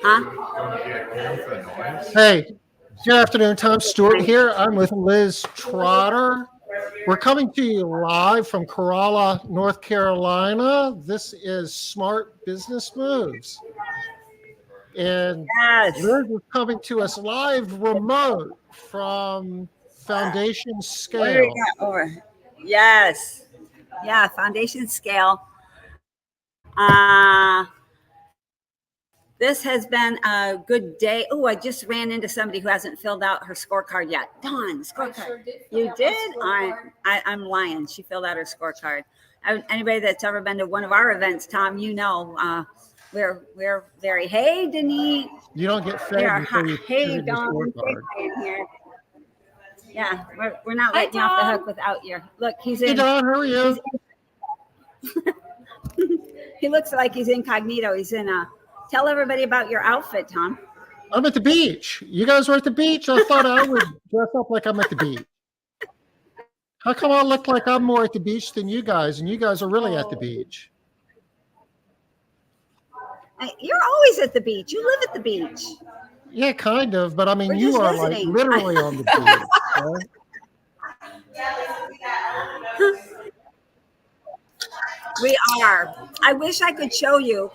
Huh? Hey, good afternoon, Tom. Stewart here. I'm with Liz Trotter. We're coming to you live from Corolla, North Carolina. This is Smart Business Moves. And Yes. Liz is coming to us live remote from Foundation What do we Scale. got over? Yes. Yeah, foundation scale. This has been a good day. Oh, I just ran into somebody who hasn't filled out her scorecard yet. Dawn, scorecard. You did? I'm lying. She filled out her scorecard. Anybody that's ever been to one of our events, Tom, you know, we're very. Hey, Denise. You don't get We fed are until hot. you Hey, figure your Dawn. scorecard. In here. Yeah, we're not letting you off the hook without your look. He's Hey, in. Don, how are He's you? he looks like he's incognito. He's in a. Tell everybody about your outfit, Tom. I'm at the beach. You guys are at the beach? I thought I would dress up like I'm at the beach. How come I look like I'm more at the beach than you guys, and you guys are really at the beach? You're always at the beach. You live at the beach. Yeah, kind of, but I mean, We're you just are like visiting. literally on the beach. Right? We are. I wish I could show you.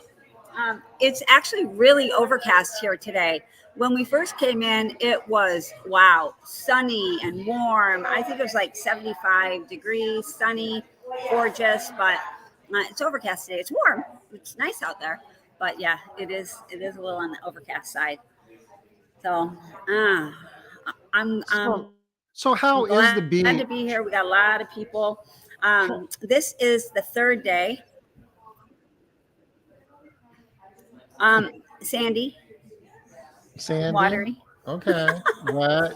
It's actually really overcast here today. When we first came in, it was wow, sunny and warm. I think it was like 75 degrees, sunny, gorgeous, but it's overcast today. It's warm. It's nice out there, but yeah, it is. It is a little on the overcast side. So, I'm So, so how glad is to the be here. We got a beach? lot of people. This is the third day. Sandy, Sandy? watery. Okay. Wet.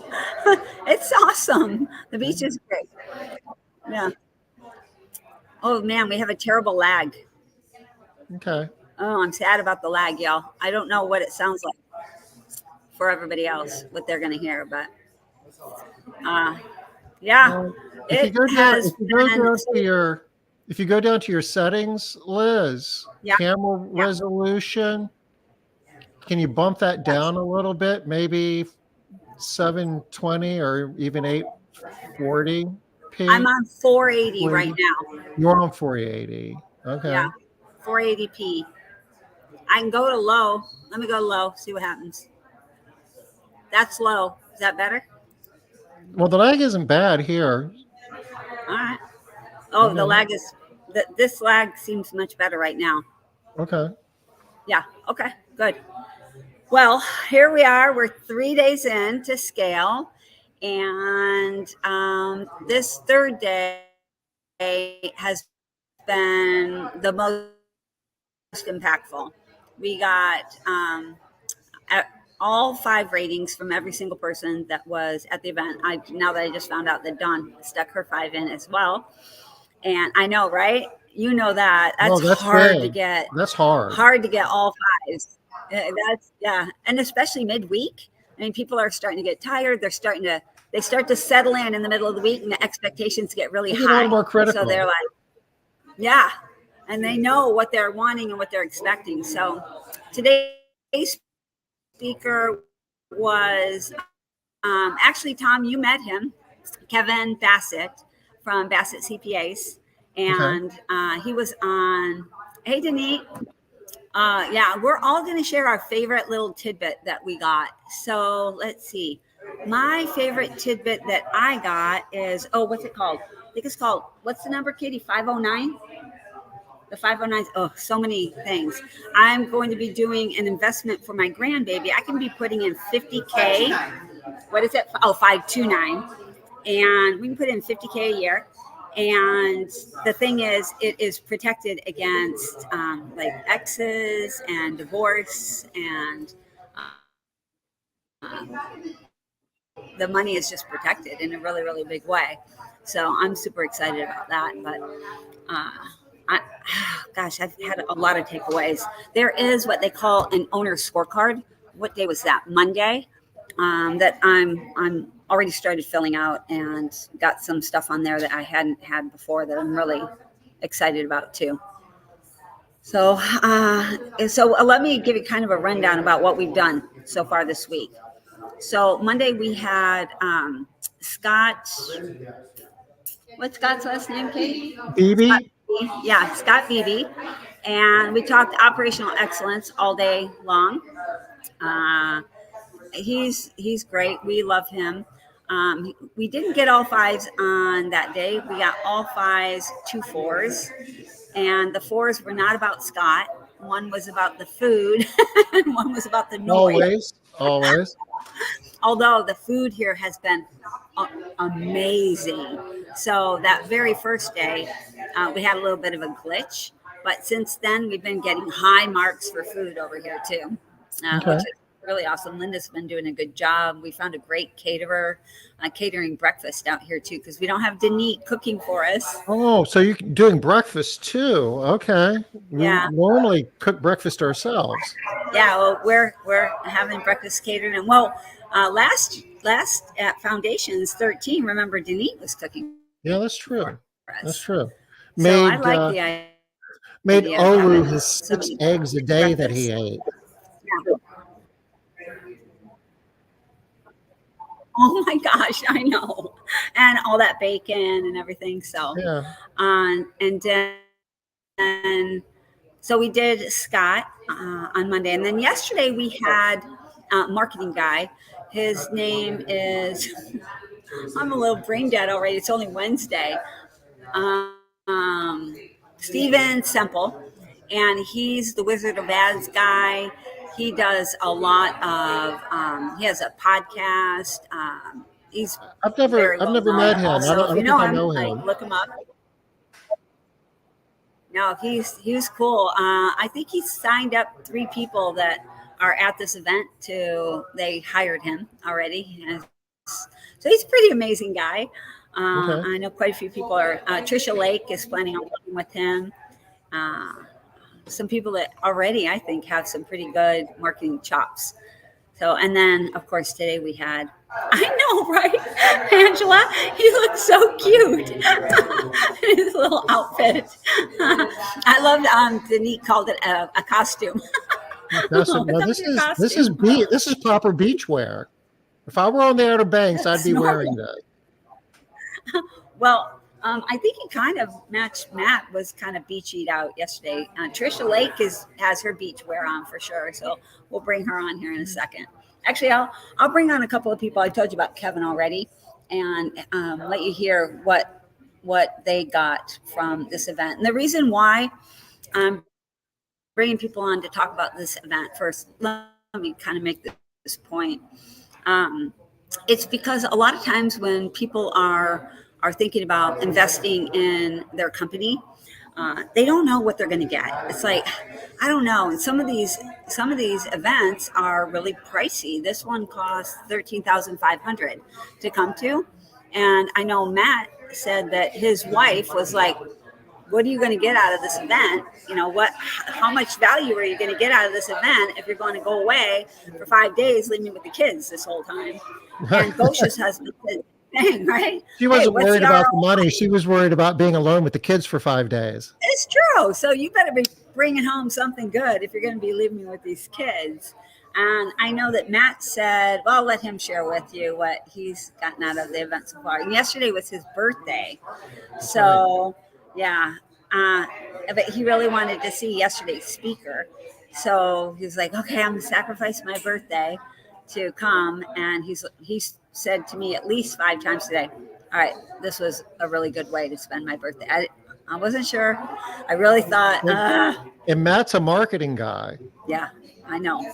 It's awesome. The beach is great. Yeah. Oh man, we have a terrible lag. Okay. Oh, I'm sad about the lag, y'all. I don't know what it sounds like for everybody else, what they're going to hear, but uh, yeah, Well, if you it go down, has if you go been. down to your, if you go down to your settings, Liz, Yeah, camera yeah, resolution, can you bump that yes. down a little bit? Maybe 720 or even 840p? I'm on 480 right 480? now. You're on 480. Okay. Yeah, 480p. I can go to low. Let me go low, see what happens. That's low. Is that better? Well, the lag isn't bad here. All right. Oh, the Okay. lag is. This lag seems much better right now. Okay. Yeah. Okay. Good. Well, here we are. We're 3 days in to scale. And this third day has been the most impactful. We got all 5 ratings from every single person that was at the event. Now that I just found out that Dawn stuck her 5 in as well. And I know, right? You know that. That's Oh, that's hard to big. get. That's hard. Hard to get all 5s. That's yeah, and especially midweek. I mean, people are starting to get tired. They start to settle in the middle of the week, and the expectations get really They get a little high. more So they're critical. like, yeah, and they know what they're wanting and what they're expecting. So today's speaker was actually Tom. You met him, Kevin Bassett from Bassett CPAs, and Okay. he was on. Hey, Denise. Yeah, we're all going to share our favorite little tidbit that we got. So let's see. My favorite tidbit that I got is what's it called? I think it's called, what's the number, Katie? 509? The 509. Oh, so many things. I'm going to be doing an investment for my grandbaby. I can be putting in 50K. What is it? Oh, 529. And we can put in 50K a year. And the thing is, it is protected against like exes and divorce, and the money is just protected in a really, really big way. So I'm super excited about that. But I, gosh, I've had a lot of takeaways. There is what they call an owner scorecard. What day was that? Monday. That I'm already started filling out and got some stuff on there that I hadn't had before that I'm really excited about too. So let me give you kind of a rundown about what we've done so far this week. So Monday we had Scott. What's Scott's last name, Kate? Scott. BB? Yeah, Scott Beebe, and we talked operational excellence all day long. Uh, he's great. We love him. We didn't get all fives on that day. We got all fives, 2 4s, and the 4s were not about Scott. One was about the food, and one was about the noise. Always. Although the food here has been amazing. So that very first day, we had a little bit of a glitch, but since then we've been getting high marks for food over here too, Okay. which is really awesome. Linda's been doing a good job. We found a great caterer, catering breakfast out here too, because we don't have Denise cooking for us. Oh, so you're doing breakfast too? Okay. We Yeah. normally cook breakfast ourselves. Yeah, well, we're having breakfast catered, and well, last at Foundations 13, remember Denise was cooking Yeah, that's true. for us. That's true. So I Made like the idea made of Oru having his 6 somebody eggs a day that breakfast. he ate. Yeah. Oh my gosh, I know, and all that bacon and everything. So, Yeah. and then so we did Scott on Monday, and then yesterday we had marketing guy. His name is I'm a little brain dead already. It's only Wednesday. Um, Steven Semple, and he's the Wizard of Ads guy. He does a lot of. He has a podcast. He's very I've well never met known. him. Also, I if you don't think know I him, know like him. look him up. No, he's cool. I think he signed up 3 people that are at this event. They hired him already, so he's a pretty amazing guy. Okay. I know quite a few people are. Trisha Lake is planning on working with him. Uh, some people that already I think have some pretty good marketing chops. So, and then of course today we had, I know, right? Angela, he looks so cute. His little outfit. I loved Denise called it a costume. What's Now up with your costume? this is proper beach wear. If I were on the Outer Banks, I'd That's be wearing normal. this. Well, I think he kind of matched. Matt was kind of beachy out yesterday. Trisha Lake has her beach wear on for sure, so we'll bring her on here in a second. Actually, I'll bring on a couple of people. I told you about Kevin already, and let you hear what they got from this event. And the reason why I'm bringing people on to talk about this event first, let me kind of make this point. Um, it's because a lot of times when people are thinking about investing in their company, they don't know what they're going to get. It's like, I don't know. And some of these events are really pricey. This one costs $13,500 to come to, and I know Matt said that his wife was like, what are you going to get out of this event? How much value are you going to get out of this event if you're going to go away for 5 days, leave me with the kids this whole time? And Gosha's husband said, dang, right? She Hey, wasn't what's worried the about the ROI? money. She was worried about being alone with the kids for 5 days. It's true. So you better be bringing home something good if you're going to be leaving me with these kids. And I know that Matt said, well, I'll let him share with you what he's gotten out of the event so far. And yesterday was his birthday. So, yeah. But he really wanted to see yesterday's speaker. So he was like, okay, I'm going to sacrifice my birthday to come. And he's said to me at least 5 times today, all right, this was a really good way to spend my birthday. I wasn't sure. I really thought, And Matt's a marketing guy. yeah, I know.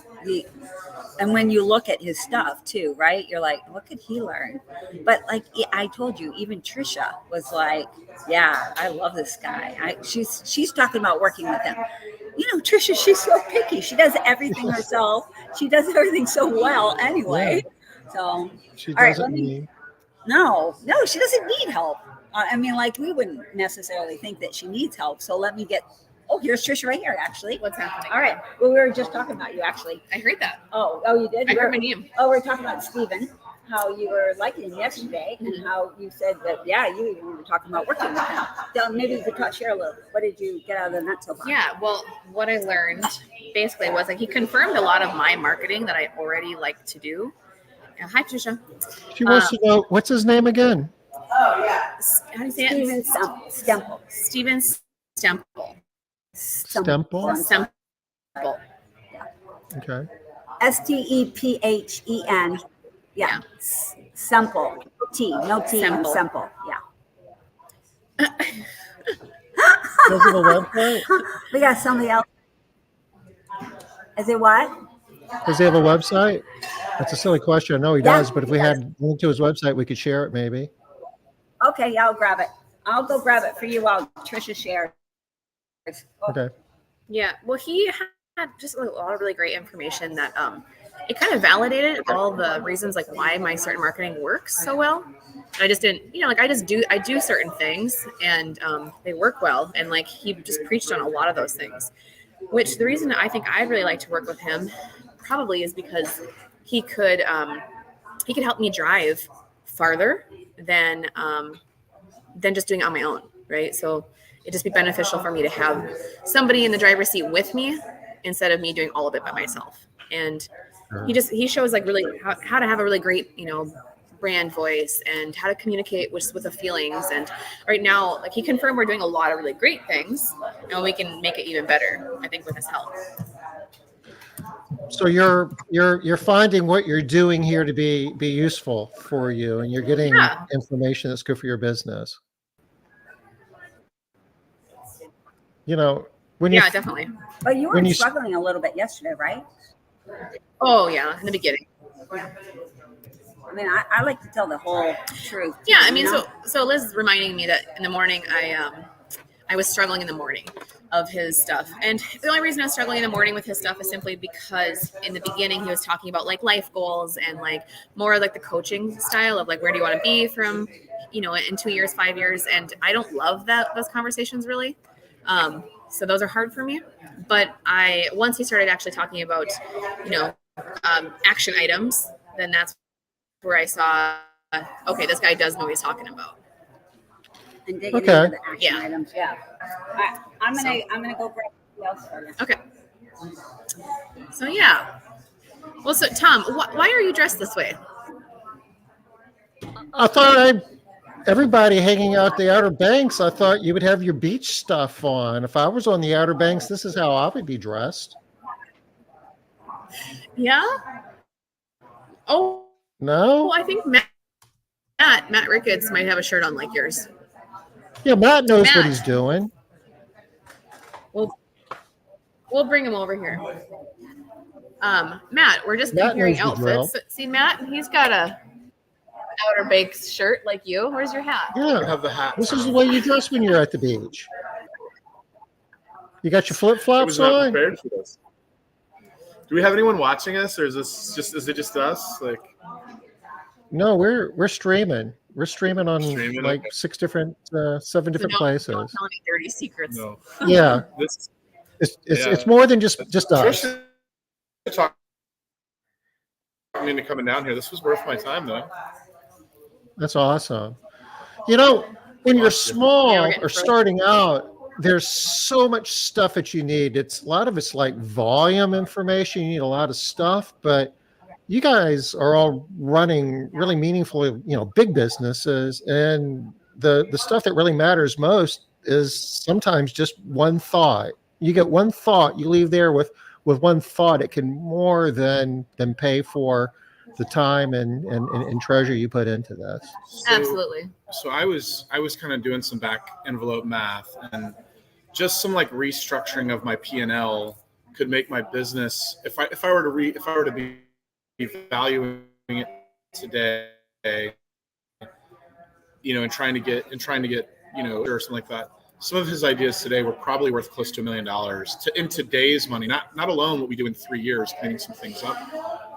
And when you look at his stuff too, right? You're like, what could he learn? But like I told you, even Trisha was like, yeah, I love this guy. She's talking about working with him. Trisha, she's so picky. She does everything herself. She does everything so well anyway. Yeah. So, all She right, doesn't need. No, she doesn't need help. I mean, like, we wouldn't necessarily think that she needs help. So let me get. Oh, here's Trisha right here, actually. What's happening? All right. Well, we were just talking about you, actually. I heard that. Oh, you did? I heard my name. Oh, we're talking about Steven. how you were liking him yesterday, and how you said that, yeah, you even were talking about working with him. So maybe you could share a little. What did you get out of the nut so far? Yeah, well, what I learned basically was like he confirmed a lot of my marketing that I already like to do. Hi, Trisha. She wants to know, what's his name again? How do you say Steven it? Stemple. Steven Stemple. Stemple? Stemple. Okay. Stephen. Yeah. Simple. No T. Simple. Simple. Yeah. Does he have a website? We got somebody else. Is it what? Does he have a website? That's a silly question. I know he Yeah, does, but if we had a link to his website, we could share it maybe. Okay, yeah, I'll grab it. I'll go grab it for you while Trisha shares. Okay. Yeah, well, he had just a lot of really great information that it kind of validated all the reasons like why my certain marketing works so well. I just didn't, like I do certain things and they work well, and like he just preached on a lot of those things. Which the reason I think I'd really like to work with him probably is because he could help me drive farther than just doing it on my own, right? So it'd just be beneficial for me to have somebody in the driver's seat with me instead of me doing all of it by myself. And he shows like really how to have a really great, brand voice and how to communicate with the feelings. And right now, like he confirmed we're doing a lot of really great things and we can make it even better, I think, with his help. So you're finding what you're doing here to be useful for you, and you're getting information that's good for your business. When you definitely. But you were struggling a little bit yesterday, right? Oh yeah, in the beginning. I mean, I like to tell the whole truth. Yeah, I mean, so Liz is reminding me that in the morning I was struggling in the morning of his stuff. And the only reason I was struggling in the morning with his stuff is simply because in the beginning he was talking about like life goals and like more like the coaching style of like, where do you want to be from, in 2 years, 5 years. And I don't love those conversations really. So those are hard for me. But once he started actually talking about, action items, then that's where I saw, okay, this guy does know what he's talking about. And digging into the action items, yeah. I'm gonna go grab something else for you. Okay. So yeah. Well, so Tom, why are you dressed this way? I thought everybody hanging out the Outer Banks, I thought you would have your beach stuff on. If I was on the Outer Banks, this is how I would be dressed. Yeah. Oh. No. Well, I think Matt Ricketts might have a shirt on like yours. Yeah, Matt knows what he's doing. We'll bring him over here. Matt, we're just comparing outfits. So, see, Matt, he's got a Outer Banks shirt like you. Where's your hat? Yeah, I have the hat. This is the way you dress when you're at the beach. You got your flip-flops on? I was not prepared for this. Do we have anyone watching us, or is it just us? Like, no, we're streaming. We're streaming on like 7 different places. Don't tell any dirty secrets. No. Yeah. It's more than just us. Talking into coming down here. This was worth my time, though. That's awesome. When you're small or starting out, there's so much stuff that you need. A lot of it's like volume information. You need a lot of stuff, but you guys are all running really meaningful, big businesses, and the stuff that really matters most is sometimes just one thought. You get one thought, you leave there with one thought. It can more than pay for the time and treasure you put into this. Absolutely. So I was kind of doing some back envelope math, and just some like restructuring of my P&L could make my business, if I were to be valuing it today, and trying to get or something like that. Some of his ideas today were probably worth close to $1 million in today's money. Not alone what we do in 3 years, cleaning some things up,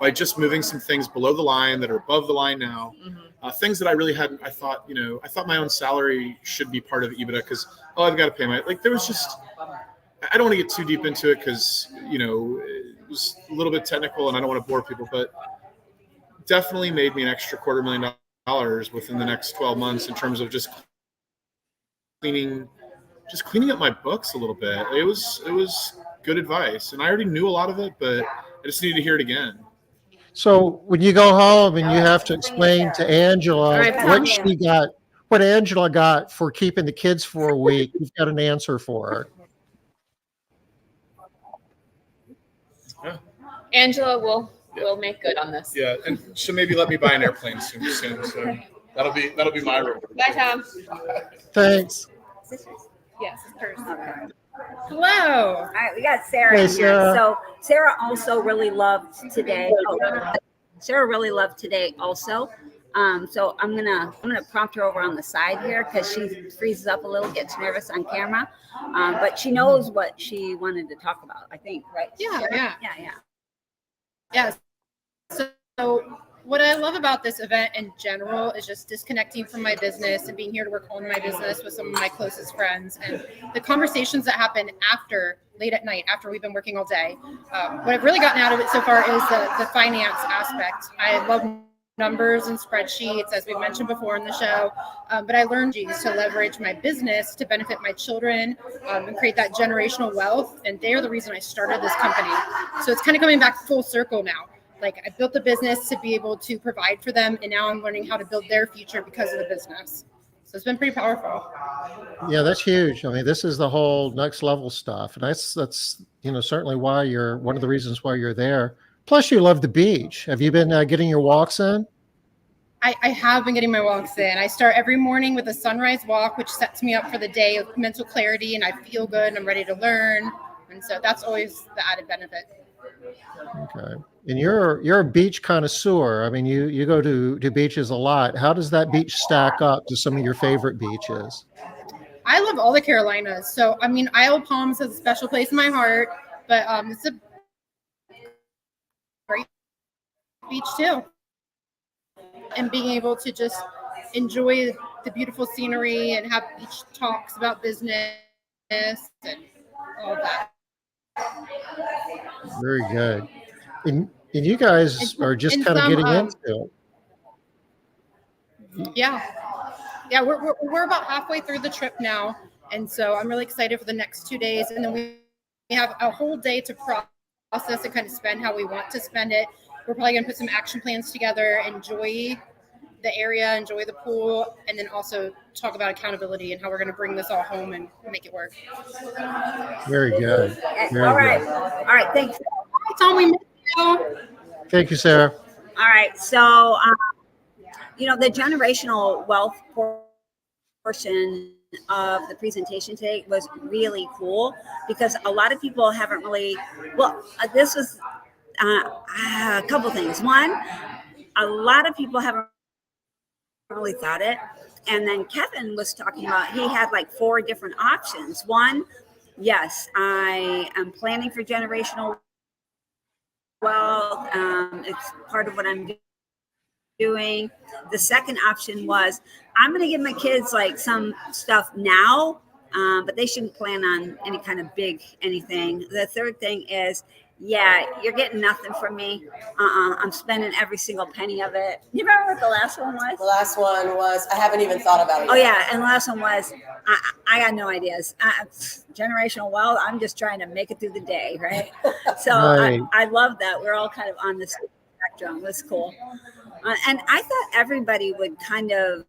by just moving some things below the line that are above the line now. Mm-hmm. Things that I really hadn't. I thought my own salary should be part of EBITDA because I've got to pay there was just. I don't want to get too deep into it because it was a little bit technical and I don't want to bore people, but definitely made me an extra $250,000 within the next 12 months in terms of just cleaning up my books a little bit. It was good advice, and I already knew a lot of it, but I just needed to hear it again. So when you go home and you have to explain to Angela All right, what Angela got for keeping the kids for a week, you've got an answer for her. Yeah. Angela will make good on this. Yeah, and she'll maybe let me buy an airplane soon. So that'll be my reward. Bye, Tom. Thanks. Yes, it's hers. Okay. Hello. All right, we got Sarah Hey, in here. Sarah. So Sarah also really loved today. Oh, Sarah really loved today also. So I'm gonna prompt her over on the side here because she freezes up a little, gets nervous on camera. But she knows what she wanted to talk about, I think, right? Yeah, Sarah? yeah. Yeah. Yes. So what I love about this event in general is just disconnecting from my business and being here to work on my business with some of my closest friends, and the conversations that happen after, late at night, after we've been working all day. What I've really gotten out of it so far is the finance aspect. I love numbers and spreadsheets, as we've mentioned before in the show, but I learned to leverage my business to benefit my children and create that generational wealth, and they're the reason I started this company. So it's kind of coming back full circle now. Like, I built the business to be able to provide for them, and now I'm learning how to build their future because of the business. So it's been pretty powerful. Yeah, that's huge. I mean, this is the whole next level stuff, and that's certainly why you're one of the reasons why you're there. Plus, you love the beach. Have you been getting your walks in? I have been getting my walks in. I start every morning with a sunrise walk, which sets me up for the day of mental clarity, and I feel good and I'm ready to learn. And so that's always the added benefit. Okay. And you're a beach connoisseur. I mean, you go to beaches a lot. How does that beach stack up to some of your favorite beaches? I love all the Carolinas. So, I mean, Isle of Palms has a special place in my heart, but it's a great beach too. And being able to just enjoy the beautiful scenery and have beach talks about business and all of that. Very good. And you guys are just kind of getting into it. Yeah, we're about halfway through the trip now, and so I'm really excited for the next 2 days, and then we have a whole day to process and kind of spend how we want to spend it. We're probably going to put some action plans together, enjoy the area, enjoy the pool, and then also talk about accountability and how we're going to bring this all home and make it work. Very good. Very All right. good. All right. Thanks. Hi, Tom, we missed you. Thank you, Sarah. All right. So, the generational wealth portion of the presentation today was really cool because a lot of people haven't really, this was a couple things. One, a lot of people haven't really thought it. And then Kevin was talking about, he had like 4 different options. One, yes, I am planning for generational wealth. It's part of what I'm doing. The second option was, I'm going to give my kids like some stuff now, but they shouldn't plan on any kind of big anything. The third thing is, yeah, you're getting nothing from me. I'm spending every single penny of it. You remember what the last one was? The last one was, I haven't even thought about it yet. Oh, yeah. And the last one was, I got no ideas. Generational wealth, I'm just trying to make it through the day, right? So Right. I love that. We're all kind of on this spectrum. It was cool. And I thought everybody would kind of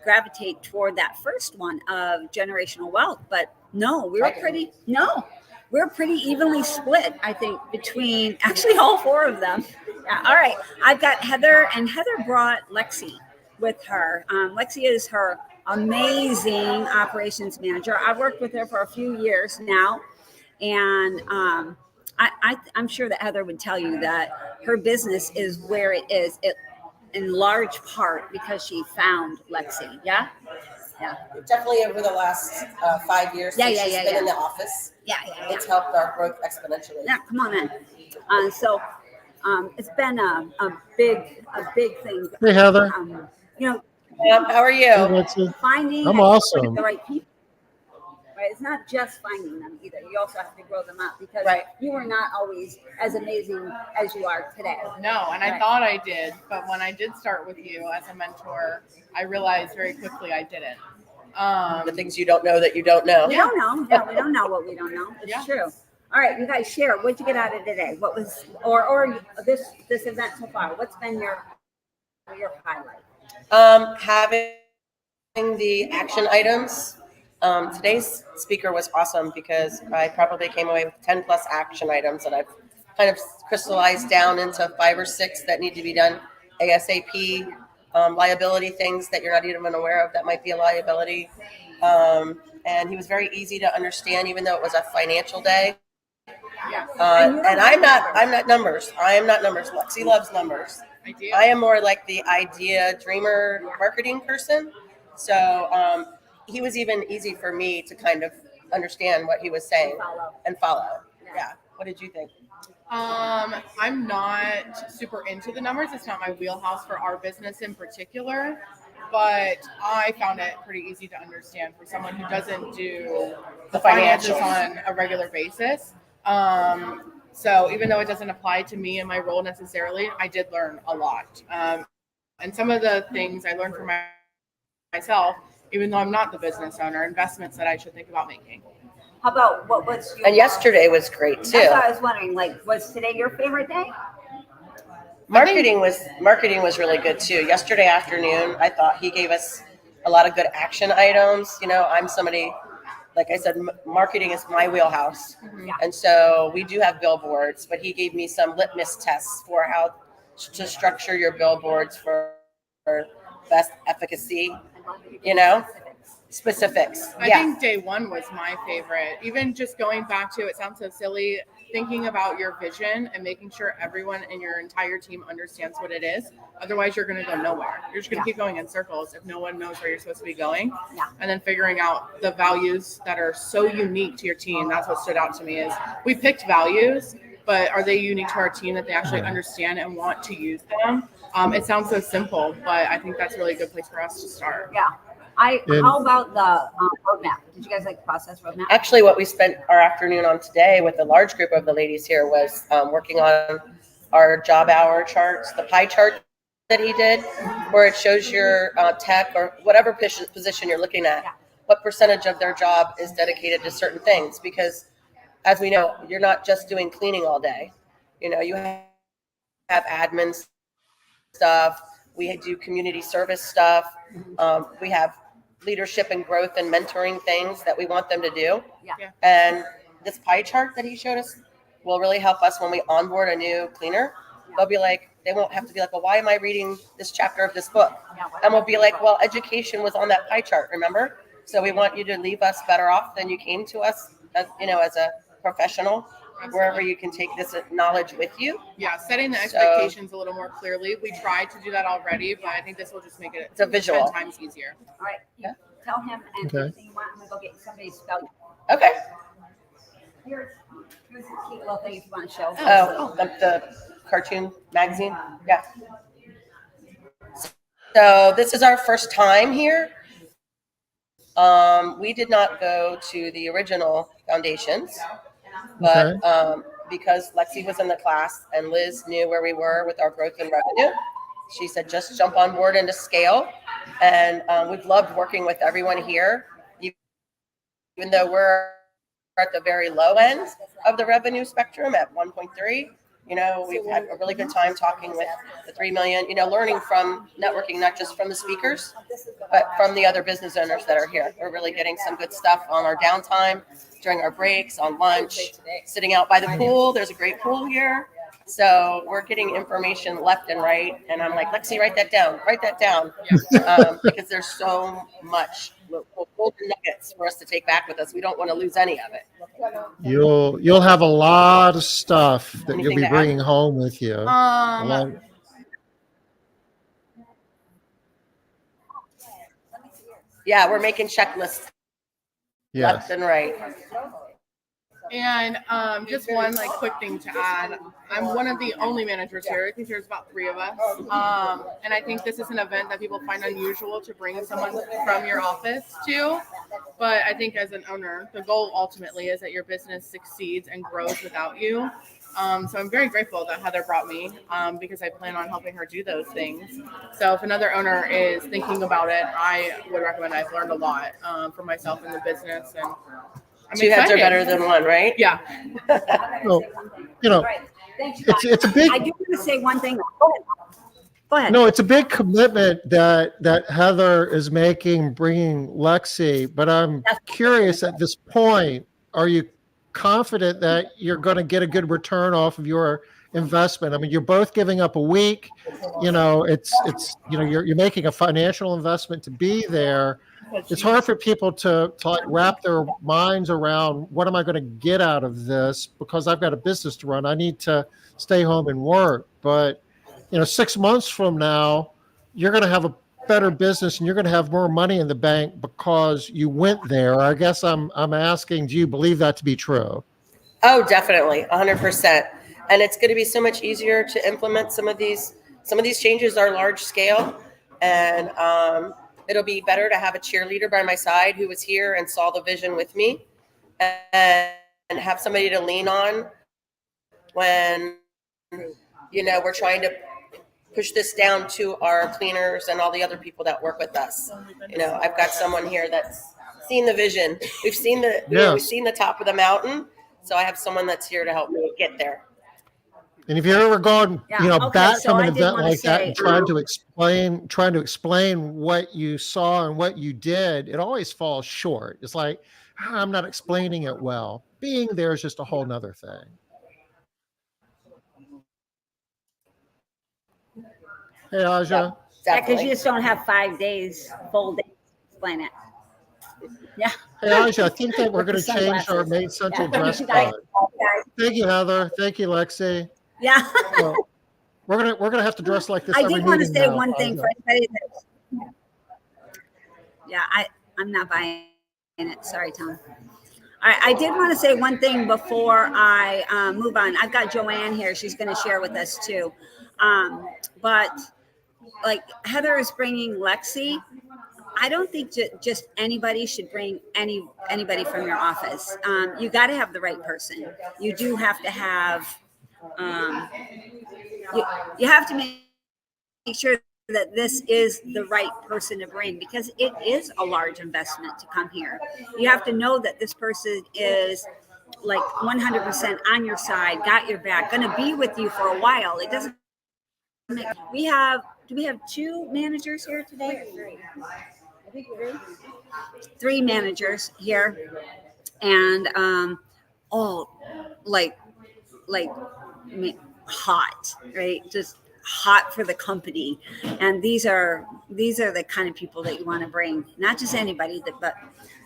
gravitate toward that first one of generational wealth. But no, we're pretty evenly split, I think, between actually all 4 of them. Yeah, all right. I've got Heather, and Heather brought Lexi with her. Lexi is her amazing operations manager. I've worked with her for a few years now, and I'm sure that Heather would tell you that her business is where it is, in large part because she found Lexi. Yeah? Yeah. Definitely over the last 5 years since she's been in the office. Yeah. It's helped our growth exponentially. Yeah, come on in. So it's been a big thing. Hey, Heather. How are you? Hey, Lexi. Finding I'm and awesome. the right people. right? It's not just finding them either. You also have to grow them up because Right. you were not always as amazing as you are today. No, and I Right. thought I did, but when I did start with you as a mentor, I realized very quickly I didn't. The things you don't know that you don't know. We don't know. Yeah, we don't know what we don't know. It's Yeah. true. All right, you guys share. What'd you get out of today? What was or this event so far? What's been your highlight? Having the action items. Today's speaker was awesome because I probably came away with 10 plus action items that I've kind of crystallized down into 5 or 6 that need to be done ASAP. Liability things that you're not even aware of that might be a liability. And he was very easy to understand, even though it was a financial day. Yes, And I'm not numbers. I am not numbers. Lexi loves numbers. I do. I am more like the idea dreamer marketing person. So he was even easy for me to kind of understand what he was saying and follow. Yeah. What did you think? I'm not super into the numbers. It's not my wheelhouse for our business in particular, but I found it pretty easy to understand for someone who doesn't do The finances financials. on a regular basis. So even though it doesn't apply to me and my role necessarily, I did learn a lot. And some of the things I learned from myself, even though I'm not the business owner, investments that I should think about making. How about what was your And yesterday was great too. That's what I was wondering. Like, was today your favorite day? Marketing was really good too. Yesterday afternoon, I thought he gave us a lot of good action items. You know, I'm somebody, like I said, marketing is my wheelhouse. Mm-hmm. And so we do have billboards, but he gave me some litmus tests for how to structure your billboards for best efficacy, you know, specifics. I think day one was my favorite. Even just going back to, it sounds so silly, thinking about your vision and making sure everyone in your entire team understands what it is. Otherwise, you're going to go nowhere. You're just going to keep going in circles if no one knows where you're supposed to be going. Yeah. And then figuring out the values that are so unique to your team. That's what stood out to me is we picked values, but are they unique to our team that they actually understand and want to use them? It sounds so simple, but I think that's really a good place for us to start. Yeah. How about the roadmap? Did you guys like the process roadmap? Actually, what we spent our afternoon on today with a large group of the ladies here was working on our job hour charts, the pie chart that he did, where it shows your tech or whatever position you're looking at, what percentage of their job is dedicated to certain things. Because as we know, you're not just doing cleaning all day. You know, you have admin stuff. We do community service stuff. We have leadership and growth and mentoring things that we want them to do. Yeah. And this pie chart that he showed us will really help us when we onboard a new cleaner. They'll be like, they won't have to be like, well, why am I reading this chapter of this book? And we'll be like, well, education was on that pie chart, remember? So we want you to leave us better off than you came to us, as, you know, as a professional, wherever you can take this knowledge with you. Yeah, setting the expectations a little more clearly. We tried to do that already, but I think this will just make it It's a visual. 10 times easier. All right. Yeah. Tell him and Okay. anything you want. I'm gonna go get somebody spelled. Okay. Here's a cute little thing if you want to show. Oh, the cartoon magazine. Yeah. So this is our first time here. We did not go to the original foundations, but because Lexi was in the class and Liz knew where we were with our growth and revenue, she said, just jump on board into scale. And we've loved working with everyone here, even though we're at the very low end of the revenue spectrum at 1.3. You know, we've had a really good time talking with the 3 million, you know, learning from networking, not just from the speakers, but from the other business owners that are here. We're really getting some good stuff on our downtime, during our breaks, on lunch, sitting out by the pool. There's a great pool here. So we're getting information left and right. And I'm like, Lexi, write that down, because there's so much golden nuggets for us to take back with us. We don't want to lose any of it. You'll have a lot of stuff that you'll Anything be to add? bringing home with you. Along- Yeah, we're making checklists Yes. left and right. And just one like quick thing to add. I'm one of the only managers here. I think there's about 3 of us. And I think this is an event that people find unusual to bring someone from your office to. But I think as an owner, the goal ultimately is that your business succeeds and grows without you. So I'm very grateful that Heather brought me because I plan on helping her do those things. So if another owner is thinking about it, I would recommend. I've learned a lot for myself in the business, and I'm 2 heads are excited. better than 1, right? Yeah. So, you know, it's a big. I do want to say one thing. Go ahead. Go ahead. No, it's a big commitment that Heather is making, bringing Lexi. But I'm curious at this point, are you confident that you're going to get a good return off of your investment? I mean, you're both giving up a week. You know, it's you're making a financial investment to be there. It's hard for people to like wrap their minds around what am I going to get out of this because I've got a business to run. I need to stay home and work, but 6 months from now, you're going to have a better business and you're going to have more money in the bank because you went there. I guess I'm asking, do you believe that to be true? Oh, definitely, 100%. And it's going to be so much easier to implement some of these changes are large scale, and it'll be better to have a cheerleader by my side who was here and saw the vision with me, and have somebody to lean on when we're trying to push this down to our cleaners and all the other people that work with us. I've got someone here that's seen the vision. We've seen we've seen the top of the mountain. So I have someone that's here to help me get there. And if you've ever gone, back so from an I did event wanna like that say, and trying to explain what you saw and what you did, it always falls short. It's like, I'm not explaining it well. Being there is just a whole nother thing. Hey, Aja. Yeah, because you just don't have 5 days, full days to explain it. Yeah. Hey, Aja, I think that we're With going the to change our sunglasses. main central Yeah. dress You guys- code. Thank you, Heather. Thank you, Lexi. Yeah. So we're gonna have to dress like this I every did want to meeting say now, one thing Aja. for anybody that. Yeah, I'm not buying it. Sorry, Tom. All right, I did want to say one thing before I move on. I've got Joanne here. She's going to share with us too. But like Heather is bringing Lexi. I don't think just anybody should bring anybody from your office. You got to have the right person. You do have to have. You have to make sure that this is the right person to bring because it is a large investment to come here. You have to know that this person is like 100% on your side, got your back, going to be with you for a while. It doesn't make, do we have 2 managers here today or 3? I think 3 managers here, and all like hot, right? Just hot for the company. And these are the kind of people that you want to bring, not just anybody, but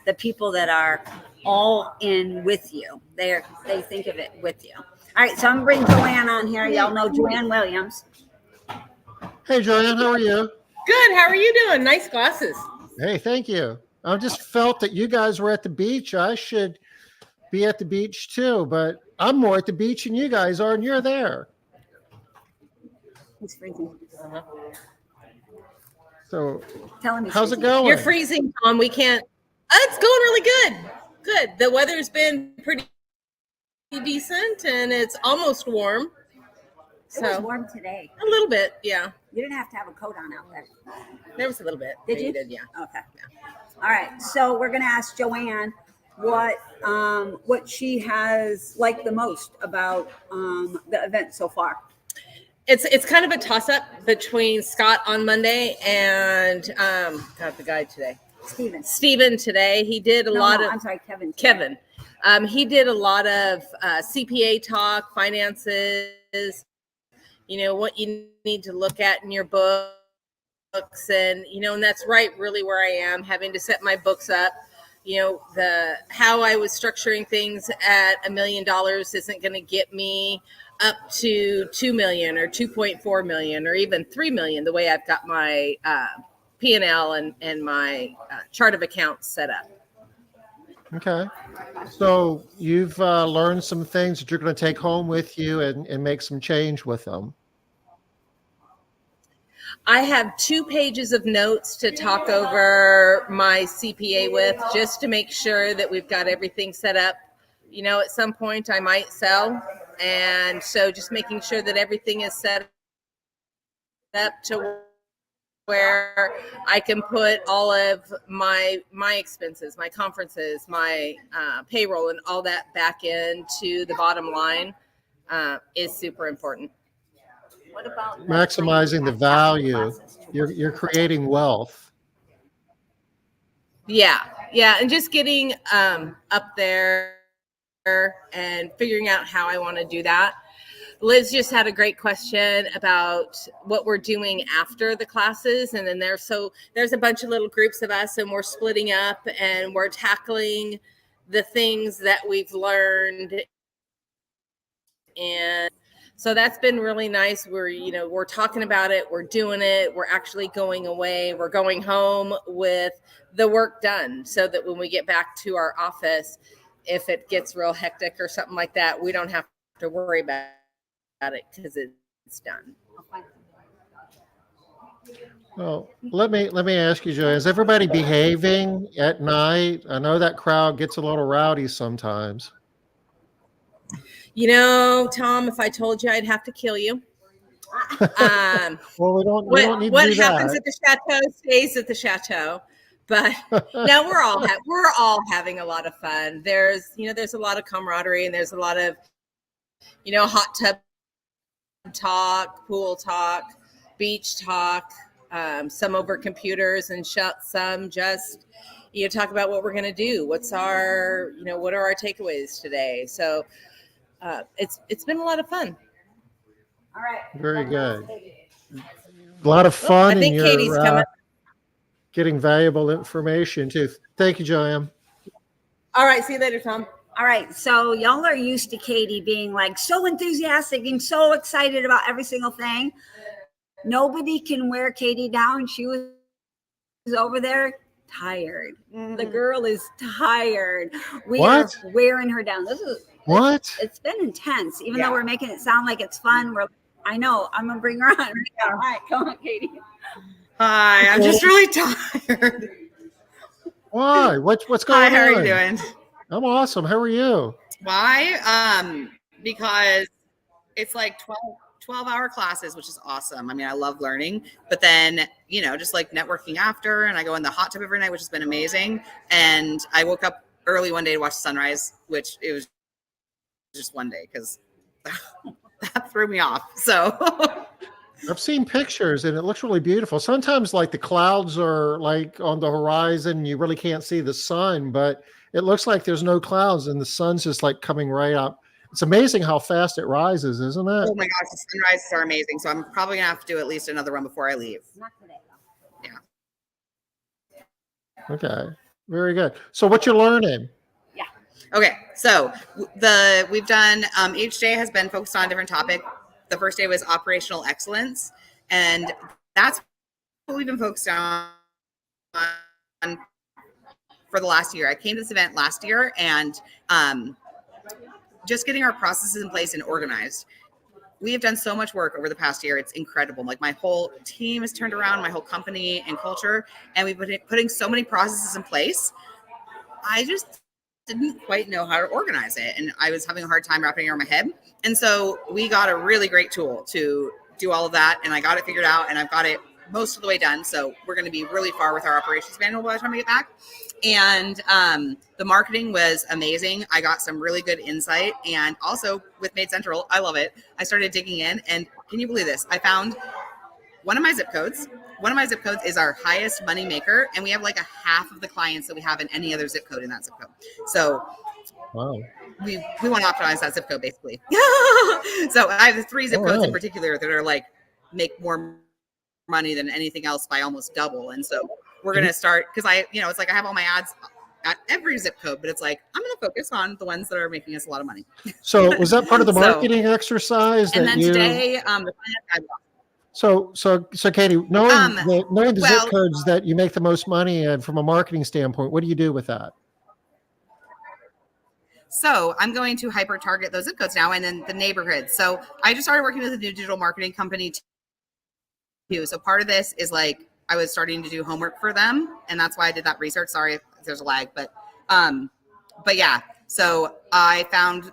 the people that are all in with you. They think of it with you. All right, so I'm bringing Joanne on here. Y'all know Joanne Williams. Hey, Joanne, how are you? Good. How are you doing? Nice glasses. Hey, thank you. I just felt that you guys were at the beach. I should be at the beach too, but I'm more at the beach than you guys are, and you're there. It's freezing. So Telling me how's it going? You're freezing, Tom. We can't. It's going really good. Good. The weather's been pretty decent, and it's almost warm. It was warm today. A little bit, yeah. You didn't have to have a coat on out there. There was a little bit. Did you? Did, yeah. Okay. Yeah. All right. So we're gonna ask Joanne what she has liked the most about the event so far. It's kind of a toss-up between Scott on Monday and the guy today. Steven today. He did a lot of. I'm sorry, Kevin. Kevin. He did a lot of CPA talk, finances. What you need to look at in your books, and and that's really where I am, having to set my books up. How I was structuring things at $1 million isn't going to get me up to 2 million or 2.4 million or even 3 million, the way I've got my P&L and my chart of accounts set up. Okay. So you've learned some things that you're going to take home with you and make some change with them. I have 2 pages of notes to talk over my CPA with, just to make sure that we've got everything set up. At some point I might sell. And so just making sure that everything is set up to where I can put all of my expenses, my conferences, my payroll, and all that back into the bottom line is super important. What about Maximizing the value? You're creating wealth. Yeah, and just getting up there and figuring out how I want to do that. Liz just had a great question about what we're doing after the classes. And then there's a bunch of little groups of us, and we're splitting up and we're tackling the things that we've learned. And so that's been really nice. We're talking about it. We're doing it. We're actually going away. We're going home with the work done, so that when we get back to our office, if it gets real hectic or something like that, we don't have to worry about it because it's done. Well, let me ask you, Joy, is everybody behaving at night? I know that crowd gets a little rowdy sometimes. Tom, if I told you, I'd have to kill you. Well, we don't need to what do happens that. at the chateau stays at the chateau. But no, we're all having a lot of fun. There's a lot of camaraderie, and there's a lot of hot tub talk, pool talk, beach talk, some over computers, and some just talk about what we're going to do. What are our takeaways today? So it's been a lot of fun. All right. Very good. A lot of fun, I think and Katie's you're coming. getting valuable information too. Thank you, Joanne. All right. See you later, Tom. All right. So y'all are used to Katie being like so enthusiastic and so excited about every single thing. Nobody can wear Katie down. She was over there tired. Mm-hmm. The girl is tired. We are wearing her down. It's been intense. Even though we're making it sound like it's fun, I know. I'm gonna bring her on. All right, come on, Katie. Hi, I'm just really tired. Why? What's going on? Hi, how are you doing? I'm awesome. How are you? Why? Because it's like 12-hour classes, which is awesome. I mean, I love learning, but then, just like networking after, and I go in the hot tub every night, which has been amazing. And I woke up early one day to watch the sunrise, which it was just one day because that threw me off. So I've seen pictures and it looks really beautiful. Sometimes like the clouds are like on the horizon, you really can't see the sun, but it looks like there's no clouds and the sun's just like coming right up. It's amazing how fast it rises, isn't it? Oh my gosh, the sunrises are amazing. So I'm probably gonna have to do at least another one before I leave. Not today, though. Yeah. Okay. Very good. So what you learning? Yeah. Okay. So we've done each day has been focused on a different topic. The first day was operational excellence, and that's what we've been focused on for the last year. I came to this event last year, and just getting our processes in place and organized. We have done so much work over the past year. It's incredible. Like my whole team has turned around, my whole company and culture, and we've been putting so many processes in place. I just didn't quite know how to organize it. And I was having a hard time wrapping it around my head. And so we got a really great tool to do all of that. And I got it figured out, and I've got it most of the way done. So we're going to be really far with our operations manual by the time we get back. And the marketing was amazing. I got some really good insight. And also with Made Central, I love it. I started digging in, and can you believe this? I found one of my zip codes. One of my zip codes is our highest money maker, and we have like a half of the clients that we have in any other zip code in that zip code. So wow. We want to optimize that zip code basically. So I have 3 zip codes in particular that are like make more money than anything else by almost double. And so we're going to start, because it's like I have all my ads at every zip code, but it's like I'm going to focus on the ones that are making us a lot of money. So was that part of the marketing exercise? And then today, the So Katie, knowing the zip codes that you make the most money in from a marketing standpoint, what do you do with that? So I'm going to hyper target those zip codes now and then the neighborhoods. So I just started working with a new digital marketing company too. So part of this is like I was starting to do homework for them, and that's why I did that research. Sorry if there's a lag, but yeah. So I found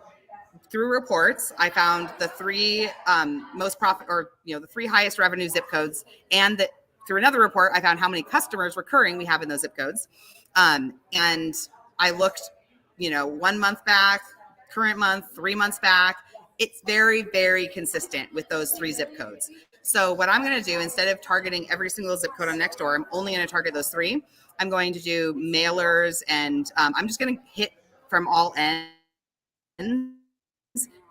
through reports, I found the three most profit, or the three highest revenue zip codes, and through another report, I found how many customers recurring we have in those zip codes, and I looked, 1 month back, current month, 3 months back. It's very, very consistent with those three zip codes. So what I'm going to do, instead of targeting every single zip code on Nextdoor, I'm only going to target those three. I'm going to do mailers, and I'm just going to hit from all ends.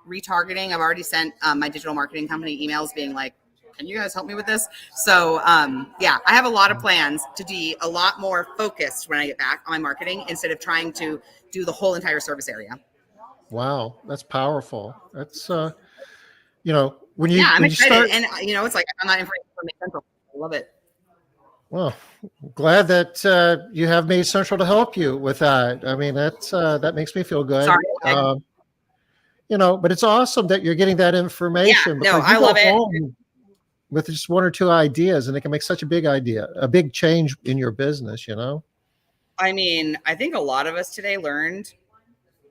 Retargeting. I've already sent my digital marketing company emails being like, can you guys help me with this? So I have a lot of plans to be a lot more focused when I get back on my marketing instead of trying to do the whole entire service area. Wow, that's powerful. That's when you I'm when excited, you start. and it's like I'm not information from Make Central. I love it. Well, glad that you have Made Central to help you with that. I mean, that makes me feel good. Sorry. But it's awesome that you're getting that information because I love it. home with just one or two ideas, and it can make such a big change in your business. I mean, I think a lot of us today learned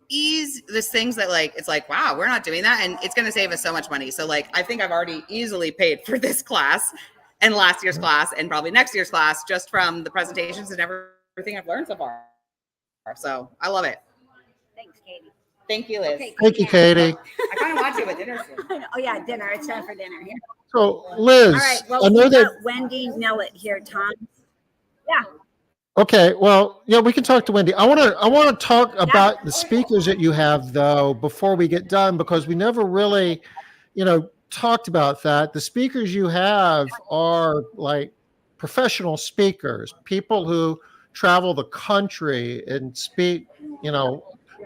there's things that it's like, wow, we're not doing that, and it's going to save us so much money. So I think I've already easily paid for this class and last year's class and probably next year's class just from the presentations and everything I've learned so far. So I love it. Thanks, Katie. Thank you, Liz. Okay, Thank you, Katie. I kind of want you with dinner soon. Oh yeah, dinner. It's time for dinner here. So, Liz, All right. Well, I know we that. got Wendy Nellett here, Tom. Yeah. Okay, well, we can talk to Wendy. I want to talk about the speakers that you have though before we get done, because we never really, talked about that. The speakers you have are like professional speakers, people who travel the country and speak,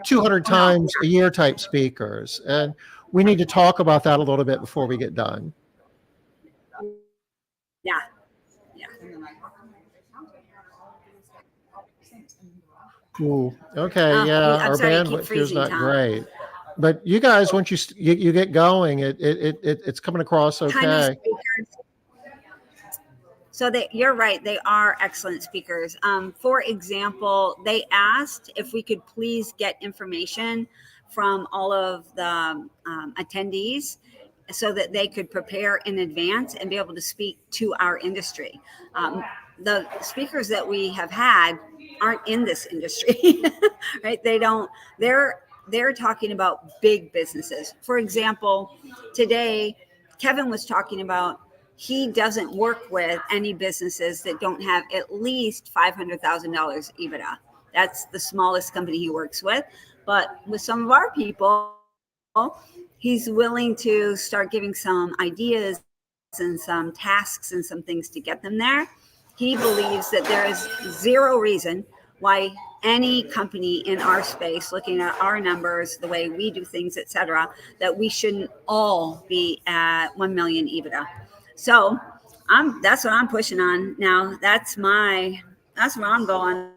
200 times a year type speakers. And we need to talk about that a little bit before we get done. Yeah. Ooh, okay, I'm our sorry to keep bandwidth here is freezing, not Tom. great. But you guys, once you get going, it's coming across Kind of okay. speakers. So you're right. They are excellent speakers. For example, they asked if we could please get information from all of the attendees so that they could prepare in advance and be able to speak to our industry. The speakers that we have had aren't in this industry, right? They're talking about big businesses. For example, today, Kevin was talking about he doesn't work with any businesses that don't have at least $500,000 EBITDA. That's the smallest company he works with. But with some of our people, he's willing to start giving some ideas and some tasks and some things to get them there. He believes that there is zero reason why any company in our space, looking at our numbers, the way we do things, et cetera, that we shouldn't all be at 1 million EBITDA. So that's what I'm pushing on now. That's where I'm going.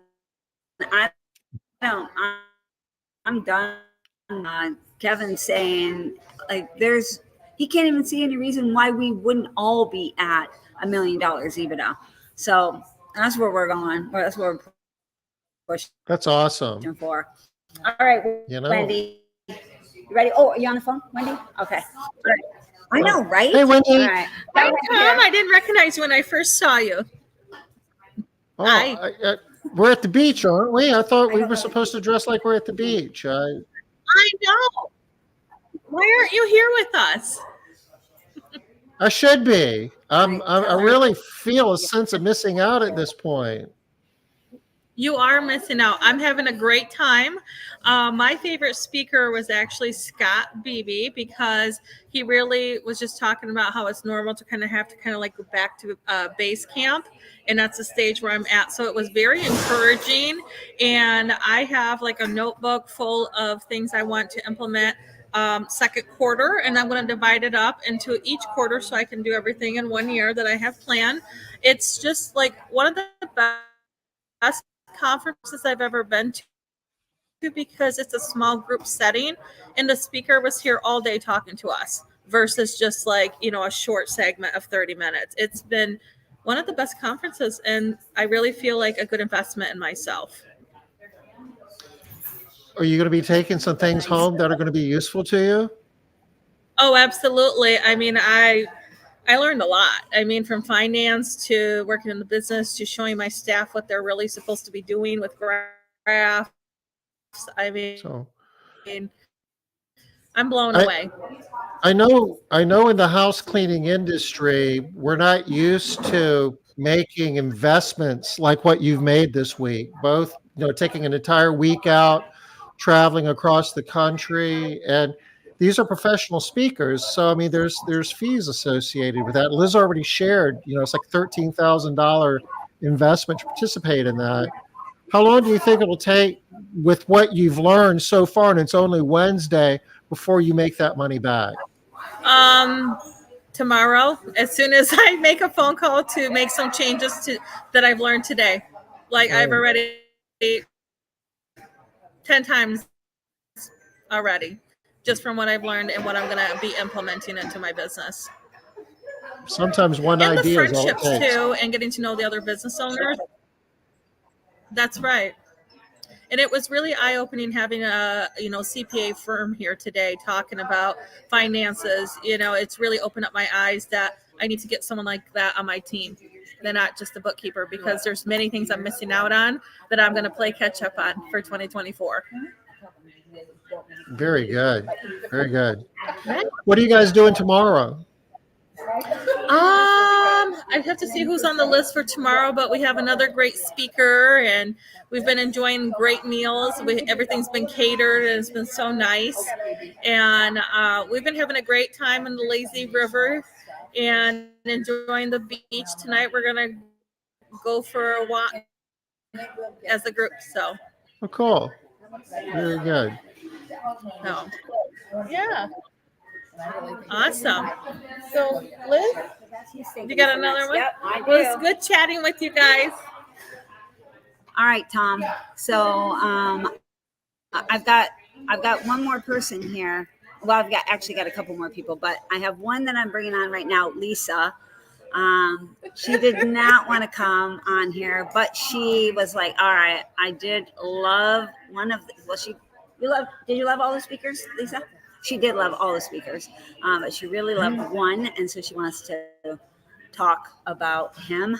I'm done. Kevin's saying he can't even see any reason why we wouldn't all be at $1 million EBITDA. So that's where we're going. That's where we're pushing. That's awesome. For. All right, Wendy, you ready? Oh, are you on the phone, Wendy? Okay. All right. I know, right? Hey, Wendy. All right. Hi, Tom. I didn't recognize you when I first saw you. Oh, we're at the beach, aren't we? I thought we were supposed to dress like we're at the beach. I know. Why aren't you here with us? I should be. I really feel a sense of missing out at this point. You are missing out. I'm having a great time. My favorite speaker was actually Scott Beebe, because he really was just talking about how it's normal to have to go back to base camp. And that's the stage where I'm at. So it was very encouraging. And I have a notebook full of things I want to implement second quarter. And I'm going to divide it up into each quarter so I can do everything in 1 year that I have planned. It's just one of the best conferences I've ever been because it's a small group setting and the speaker was here all day talking to us versus just like, a short segment of 30 minutes. It's been one of the best conferences, and I really feel like a good investment in myself. Are you going to be taking some things home that are going to be useful to you? Oh, absolutely. I mean, I learned a lot. I mean, from finance to working in the business to showing my staff what they're really supposed to be doing with graphs. I mean, So I'm blown away. I know in the house cleaning industry, we're not used to making investments like what you've made this week, both, taking an entire week out, traveling across the country, and these are professional speakers. So, I mean, there's fees associated with that. Liz already shared, it's like $13,000 investment to participate in that. How long do you think it'll take with what you've learned so far, and it's only Wednesday, before you make that money back? Tomorrow, as soon as I make a phone call to make some changes that I've learned today. Like I've already 10 times already, just from what I've learned and what I'm going to be implementing into my business. Sometimes one and idea the is all it friendships takes. too, and getting to know the other business owners. That's right. And it was really eye-opening having a CPA firm here today talking about finances. It's really opened up my eyes that I need to get someone like that on my team. They're not just a bookkeeper, because there's many things I'm missing out on that I'm going to play catch up on for 2024. Very good. Very good. What are you guys doing tomorrow? I have to see who's on the list for tomorrow, but we have another great speaker, and we've been enjoying great meals. Everything's been catered, and it's been so nice. And we've been having a great time in the lazy river and enjoying the beach. Tonight we're going to go for a walk as a group. So. Oh, cool. Very good. So, yeah. Awesome. So, Liz, you got another one? Yep, I do. Well, it's good chatting with you guys. All right, Tom. So I've got one more person here. Well, I've actually got a couple more people, but I have one that I'm bringing on right now, Lisa. She did not want to come on here, but she was like, all right, I did love one of the, did you love all the speakers, Lisa? She did love all the speakers, but she really loved one, and so she wants to talk about him.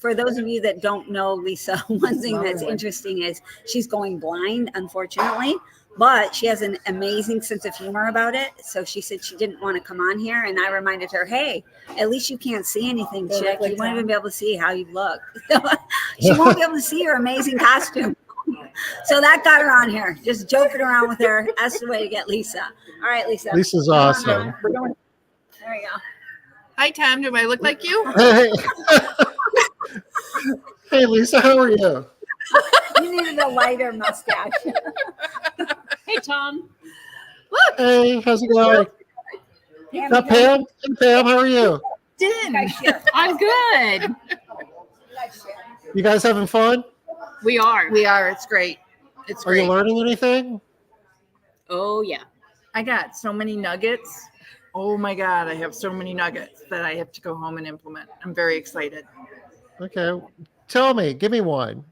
For those of you that don't know Lisa, one thing that's interesting is she's going blind, unfortunately, but she has an amazing sense of humor about it. So she said she didn't want to come on here, and I reminded her, hey, at least you can't see anything, chick. You won't even be able to see how you look. She won't be able to see her amazing costume. So that got her on here, just joking around with her. That's the way to get Lisa. All right, Lisa. Lisa's awesome. There we go. Hi, Tom. Do I look like you? Hey. Hey, Lisa, how are you? You needed a lighter mustache. Hey, Tom. Look. Hey, how's it going? Pam? Hey, Pam, how are you? I'm good. You guys having fun? We are. It's great. It's Are great. you learning anything? Oh, yeah. I got so many nuggets. Oh, my God. I have so many nuggets that I have to go home and implement. I'm very excited. Okay. Tell me. Give me one.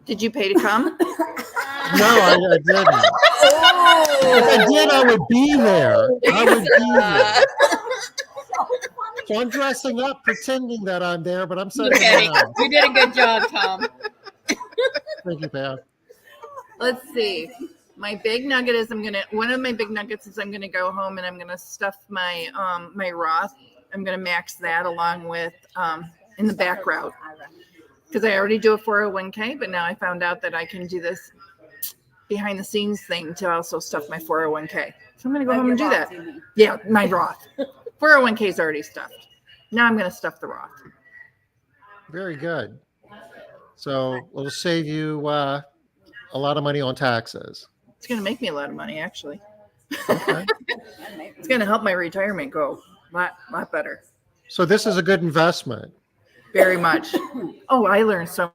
Did you pay to come? No, I didn't. If I did, I would be there. I would be there. So I'm dressing up, pretending that I'm there, but I'm sitting down. You did a good job, Tom. Thank you, Pam. Let's see. My big nugget is one of my big nuggets is I'm gonna go home and I'm gonna stuff my my Roth. I'm gonna max that along with in the back route, because I already do a 401k, but now I found out that I can do this behind the scenes thing to also stuff my 401k. So I'm gonna go home and do that. Yeah, my Roth. 401k is already stuffed. Now I'm gonna stuff the Roth. Very good. So it'll save you a lot of money on taxes. It's gonna make me a lot of money, actually. Okay. It's gonna help my retirement go a lot better. So this is a good investment. Very much. Oh, I learned so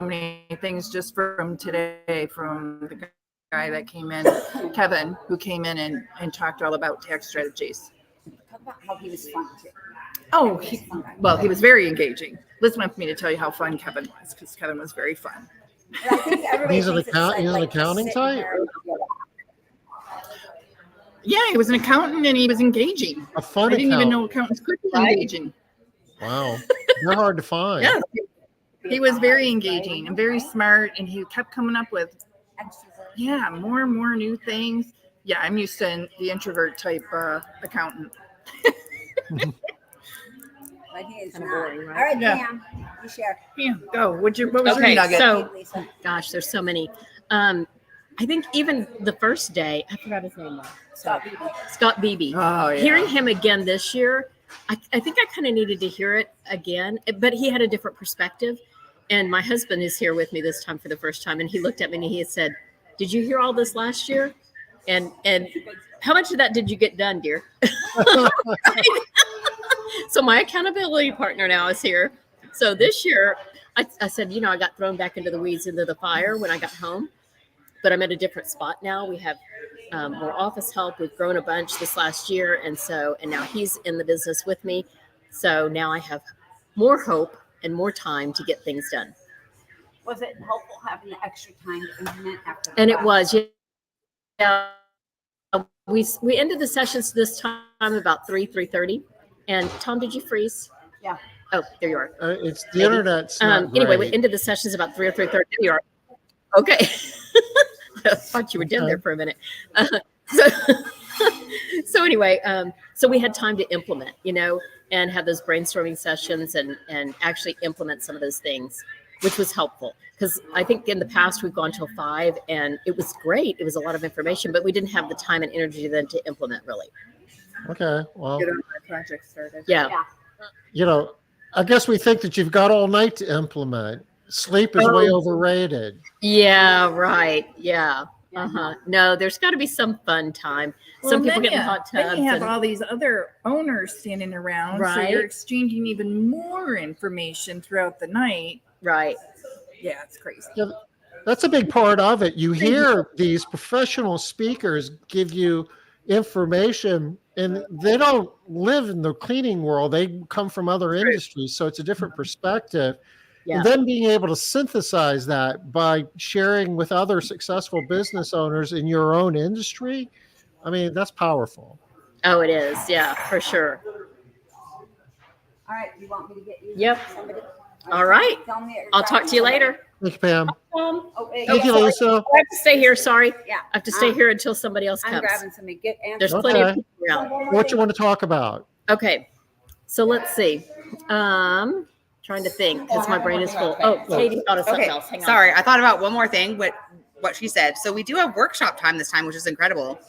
many things just from today from the guy that came in, Kevin, who came in and talked all about tax strategies. Talk about how he was fun too. Oh, he was very engaging. Liz wants me to tell you how fun Kevin was because Kevin was very fun. And I think everybody He's an thinks it's accounting just type? sitting there. Yeah, he was an accountant and he was engaging. A fun I didn't even accountant. know accountants could be engaging. Wow. They're hard to find. Yeah, he was very engaging and very smart, and he kept coming up with more and more new things. Yeah, I'm used to the introvert type accountant. But he is Kinda not. boring, right? All right, Yeah. Pam, you share. Yeah, go. What was your Okay, nugget? so Lisa. gosh, there's so many. I think even the first day, I forgot his name. Scott Beebe. Oh, yeah. Hearing him again this year, I think I kind of needed to hear it again, but he had a different perspective. And my husband is here with me this time for the first time, and he looked at me and he had said, "Did you hear all this last year? And how much of that did you get done, dear?" So my accountability partner now is here. So this year, I said, I got thrown back into the weeds, into the fire when I got home, but I'm at a different spot now. We have more office help. We've grown a bunch this last year. And now he's in the business with me. So now I have more hope and more time to get things done. Was it helpful having the extra time to implement after? And it was, yeah. We ended the sessions this time about 3:30. And Tom, did you freeze? Yeah. Oh, there you are. It's the internet's not Anyway, we great. ended the sessions about 3 or 3:30. There you are. Okay. I thought you were dead there for a minute. So anyway, so we had time to implement, and have those brainstorming sessions and actually implement some of those things, which was helpful. Because I think in the past we've gone till 5 and it was great. It was a lot of information, but we didn't have the time and energy then to implement really. Okay. Well, Get on my project started. Yeah. I guess we think that you've got all night to implement. Sleep is way overrated. Yeah, right. Yeah. Uh-huh. No, there's got to be some fun time. Some people get in hot tubs. Then you have and- all these other owners standing around, so Right. you're exchanging even more information throughout the night. Right. Yeah, it's crazy. Yeah, that's a big part of it. You hear these professional speakers give you information, and they don't live in the cleaning world. They come from other industries, so it's a different perspective. Yeah. And then being able to synthesize that by sharing with other successful business owners in your own industry, I mean, that's powerful. Oh, it is. Yeah, for sure. All right, you want me to get you? Yep. Somebody? All right. Tell me that you're I'll talk to you grabbing later. Thank you, Pam. Oh, wait, Thank you, sorry. Lisa. I have to stay here. Sorry. Yeah. I have to stay here until somebody else I'm comes. grabbing somebody. There's Answer. plenty of Okay. people around. What you want to talk about? Okay. So let's see. Trying to think because my brain is full. Oh, Katie thought of something Okay, else. Hang on. sorry. I thought about one more thing, what she said. So we do have workshop time this time, which is incredible.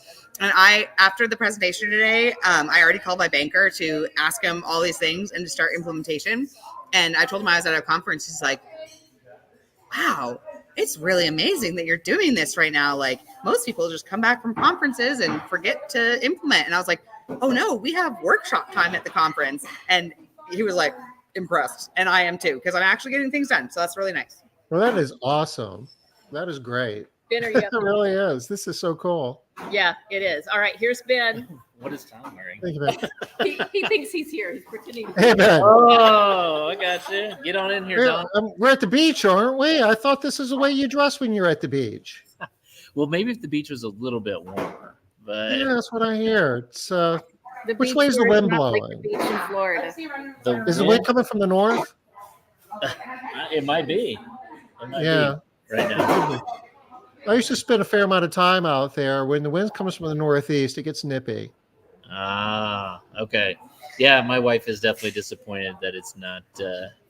And after the presentation today, I already called my banker to ask him all these things and to start implementation. And I told him I was at a conference. He's like, wow, it's really amazing that you're doing this right now. Like most people just come back from conferences and forget to implement. And I was like, oh no, we have workshop time at the conference. And he was like impressed. And I am too, because I'm actually getting things done. So that's really nice. Well, that is awesome. That is great. Ben, are you It up? really is. This is so cool. Yeah, it is. All right, here's Ben. What is Tom wearing? Thank you, man. He thinks he's here. He's pretending. Hey, man. Oh, I got you. Get on in here, Tom. We're at the beach, aren't we? I thought this is the way you dress when you're at the beach. Well, maybe if the beach was a little bit warmer, but Yeah, that's what I hear. It's The which beach way is the here is wind not like blowing? the beach in Florida. Is the wind coming from the north? it might be. It might Yeah. be right now. I used to spend a fair amount of time out there. When the wind comes from the northeast, it gets nippy. Ah, okay. Yeah, my wife is definitely disappointed that it's not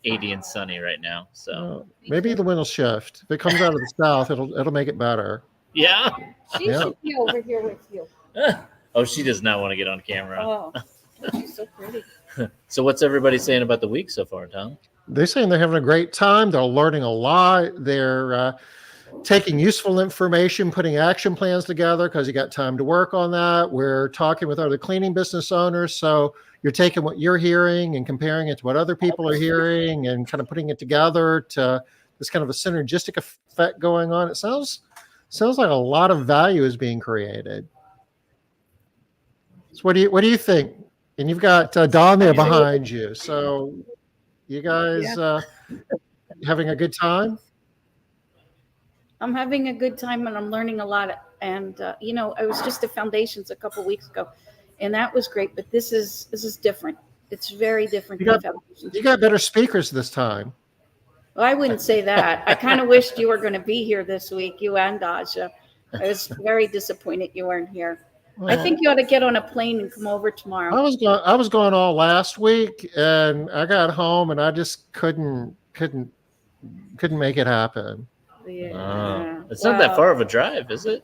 80 and sunny right now. So Maybe the wind will shift. If it comes out of the south, it'll make it better. yeah. She Yeah. should be over here with you. Oh, she does not want to get on camera. Oh, she's so pretty. So what's everybody saying about the week so far, Tom? They're saying they're having a great time. They're learning a lot. They're taking useful information, putting action plans together because you got time to work on that. We're talking with other cleaning business owners. So you're taking what you're hearing and comparing it to what other people are hearing and kind of putting it together to this kind of a synergistic effect going on. It sounds like a lot of value is being created. So what do you think? And you've got Don there behind you. So you guys having a good time? I'm having a good time and I'm learning a lot. And I was just at Foundations a couple weeks ago, and that was great. But this is different. It's very different than Foundations. You got better speakers this time. Well, I wouldn't say that. I kind of wished you were going to be here this week, you and Daja. I was very disappointed you weren't here. I think you ought to get on a plane and come over tomorrow. I was going all last week, and I got home and I just couldn't make it happen. Yeah. It's not that far of a drive, is it?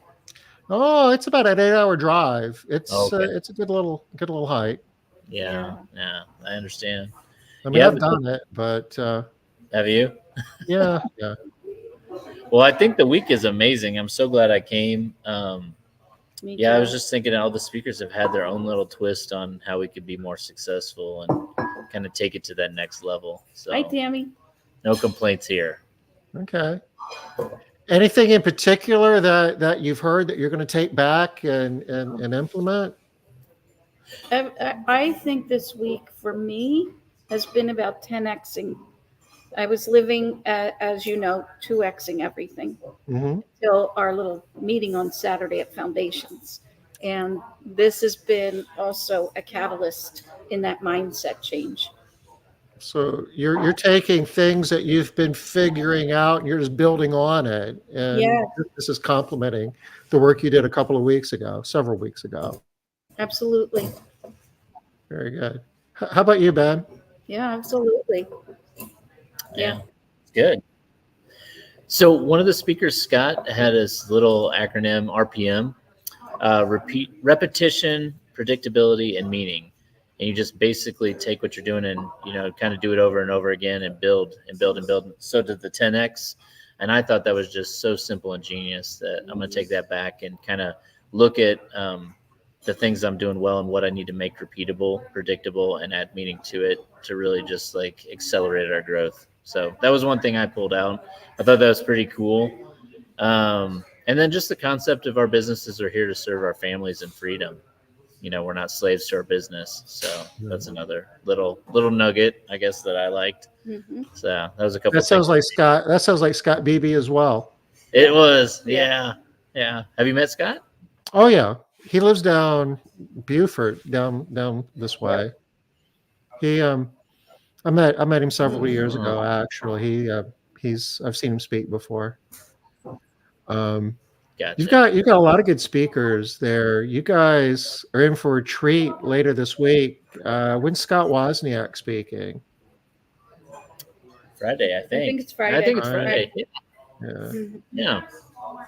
Oh, it's about an 8-hour drive. It's it's a good little hike. Yeah, I understand. I mean, I've done it, but have you? Yeah. Well, I think the week is amazing. I'm so glad I came. I was just thinking all the speakers have had their own little twist on how we could be more successful and kind of take it to that next level. So, hi, Tammy. No complaints here. Okay. Anything in particular that you've heard that you're going to take back and implement? I think this week for me has been about 10xing. I was living, as you know, 2xing everything till our little meeting on Saturday at Foundations. And this has been also a catalyst in that mindset change. So you're taking things that you've been figuring out and you're just building on it. And this is complementing the work you did several weeks ago. Absolutely. Very good. How about you, Ben? Yeah, absolutely. Yeah. Good. So one of the speakers, Scott, had his little acronym RPM, repetition, predictability, and meaning. And you just basically take what you're doing and, kind of do it over and over again and build and build and build. So did the 10X. And I thought that was just so simple and genius that I'm going to take that back and kind of look at the things I'm doing well and what I need to make repeatable, predictable, and add meaning to it to really just like accelerate our growth. So that was one thing I pulled out. I thought that was pretty cool. And then just the concept of our businesses are here to serve our families in freedom. We're not slaves to our business. So that's another little nugget, I guess, that I liked. Mm-hmm. So that was a couple. That sounds like Scott. That sounds like Scott Beebe as well. It was. Yeah. Have you met Scott? Oh yeah. He lives down Beaufort, down this way. I met him several years ago. Actually, I've seen him speak before. Gotcha. You've got a lot of good speakers there. You guys are in for a treat later this week. When's Scott Wozniak speaking? Friday, I think. I think it's Friday. I think it's Friday. Yeah.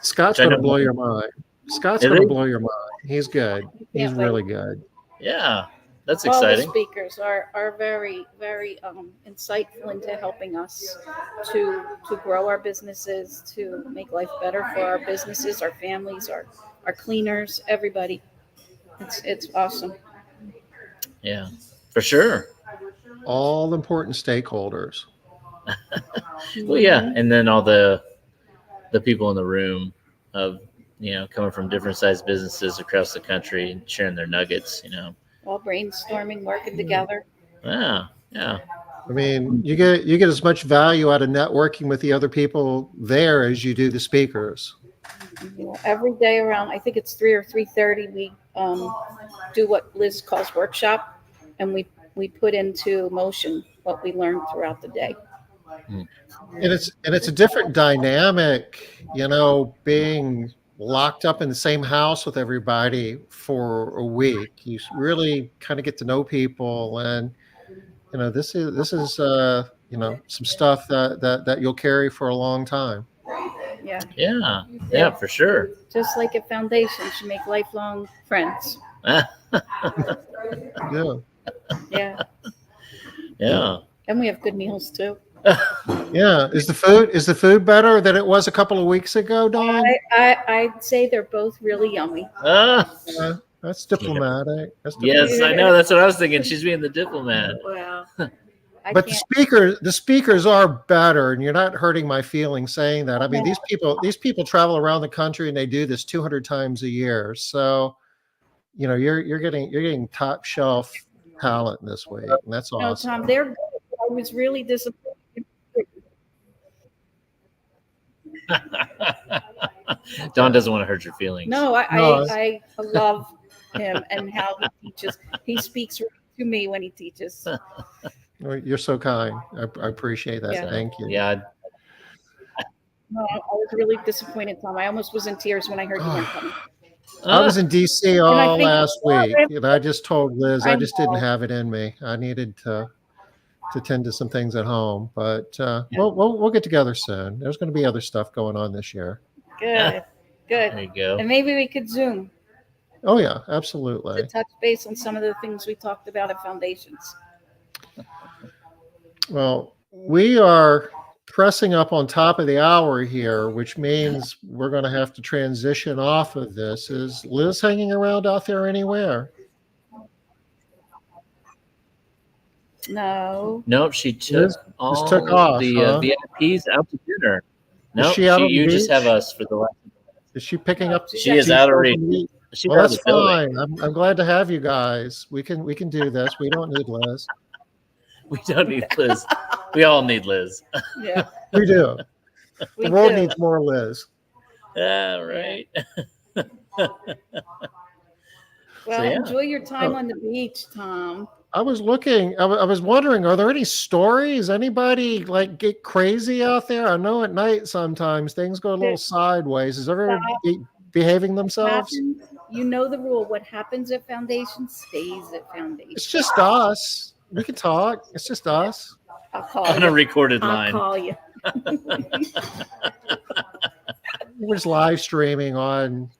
Scott's going to blow your mind. Scott's going to blow your mind. He's good. He's really good. Yeah, that's All exciting. the speakers are very, very insightful into helping us to grow our businesses, to make life better for our businesses, our families, our cleaners, everybody. It's awesome. Yeah, for sure. All important stakeholders. Well, yeah, and then all the people in the room of coming from different sized businesses across the country and sharing their nuggets. All brainstorming, working together. Yeah. I mean, you get as much value out of networking with the other people there as you do the speakers. Every day around, I think it's 3 or 3:30, we do what Liz calls workshop, and we put into motion what we learned throughout the day. And it's a different dynamic, being locked up in the same house with everybody for a week. You really kind of get to know people, and this is some stuff that you'll carry for a long time. Yeah, for sure. Just like at Foundations, you make lifelong friends. Yeah. And we have good meals too. Yeah. Is the food better than it was a couple of weeks ago, Dawn? I'd say they're both really yummy. That's diplomatic. Yes, I know. That's what I was thinking. She's being the diplomat. Wow. But the speakers are better, and you're not hurting my feelings saying that. I mean, these people travel around the country and they do this 200 times a year. So, you're getting top shelf talent this week, and that's No, awesome. Tom, they're good. I was really disappointed. Don doesn't want to hurt your feelings. No, No, I love him and how he teaches. He speaks right to me when he teaches. You're so kind. I appreciate that. Yeah. Thank you. Yeah. No, I was really disappointed, Tom. I almost was in tears when I heard you weren't coming. I was in DC And I all think- last week, and I just told Liz I just didn't know. have it in me. I needed to tend to some things at home, but we'll get together soon. There's going to be other stuff going on this year. Good, good. There you go. And maybe we could Zoom Oh yeah, absolutely. to touch base on some of the things we talked about at Foundations. Well, we are pressing up on top of the hour here, which means we're going to have to transition off of this. Is Liz hanging around out there anywhere? No. Nope, she took Liz all took off, the huh? VIPs out to dinner. Nope, she out on the you just beach? have us for the last. Is she picking up? She is out already. She's Well, out of that's the building. fine. I'm glad to have you guys. We can do this. We don't need Liz. We don't need Liz. We all need Liz. Yeah. We do. We The world do. needs more Liz. Yeah, right. Well, yeah. enjoy your time Oh. on the beach, Tom. I was looking. I was wondering, are there any stories? Anybody like get crazy out there? I know at night sometimes things go a little sideways. Is everyone behaving themselves? Happens, you know the rule. What happens at Foundation stays at Foundation. It's just us. We can talk. It's just us. I'll call On you. a recorded I'll line. call you. We're just live streaming on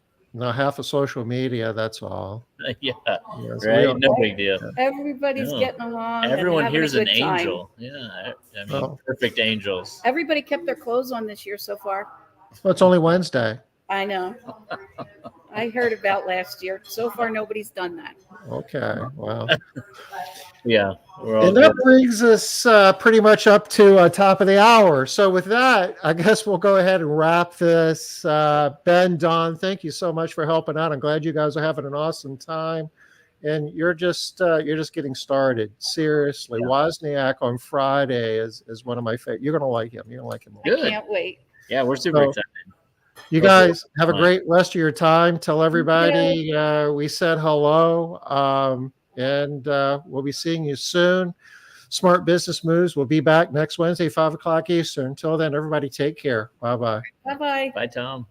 half of social media. That's all. Yeah, Yeah, so we right. don't- No big deal. Everybody's No. getting along. and Everyone having a here's an good time. angel. Yeah, I mean, Oh. perfect angels. Everybody kept their clothes on this year so far. Well, it's only Wednesday. I know. I heard about last year. So far, nobody's done that. Okay. Wow. Yeah, we're all And that good. brings us pretty much up to top of the hour. So with that, I guess we'll go ahead and wrap this. Ben, Don, thank you so much for helping out. I'm glad you guys are having an awesome time. And you're just getting started. Seriously, Wozniak on Friday is one of my favorite. You're gonna like him. You're gonna like him. I Good. can't wait. Yeah, we're super So- excited. You Go for guys it. have a Fine. great rest of your time. Tell everybody we said hello. And we'll be seeing you soon. Smart Business Moves will be back next Wednesday, 5 o'clock Eastern. Until then, everybody take care. Bye-bye. Bye bye. Bye, Tom.